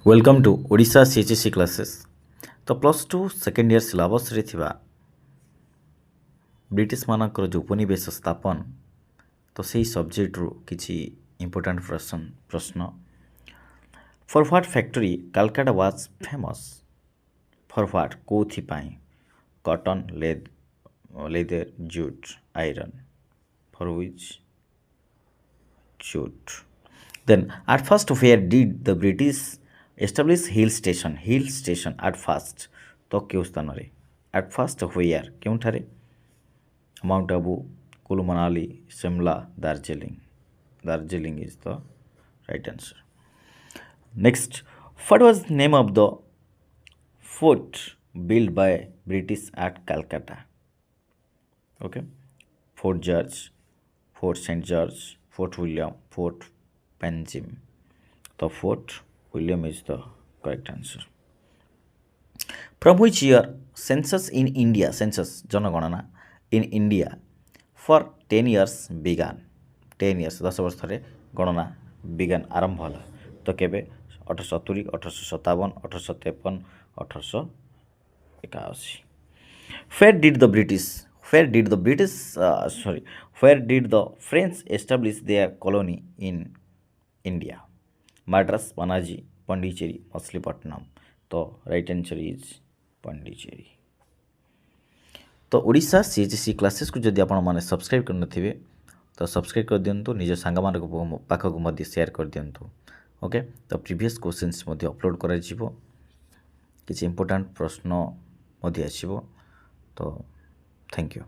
Welcome to Odisha CHSC classes. तो plus two second year syllabus रे थिबा ब्रिटिश मानकर जो उपनिवेश स्थापन तो सही सब्जेक्ट रु किछि इंपोर्टेंट प्रश्न for what factory Calcutta was famous for what कोथि पाई cotton leather jute iron for which jute. Then, at first, where did the British establish hill station? Hill station at first. तो क्यों स्थान रे? At first, where? क्यों ठारे? Mount Abu, Kulu Manali, Shimla, Darjeeling. Darjeeling is the right answer. Next, what was the name of the fort built by British at Calcutta? Okay, Fort George, Fort St. George, Fort William, Fort Panjim. The Fort William is the correct answer. From which year census in India, census জনগণনা in India for 10 years began? 10 years 10 ବର୍ଷ ଥରେ ଗଣନା began ଆରମ୍ଭ ହେଲା ତ କେବେ 1870 1857 1853 1881. Where did the French establish their colony in India? Madras, Panaji, Pondicherry, Machilipatnam. तो right answer is Pondicherry. तो Odisha CHSC classes को जदि आपण माने सब्सक्राइब कर नथिबे तो सब्सक्राइब कर दियंतु निज सांग मान पाखक मध्य शेयर कर दियंतु. ओके, तो प्रीवियस क्वेश्चंस मध्य अपलोड करा जिवो किछि इंपोर्टेंट प्रश्न मध्य आसीबो. तो थैंक यू.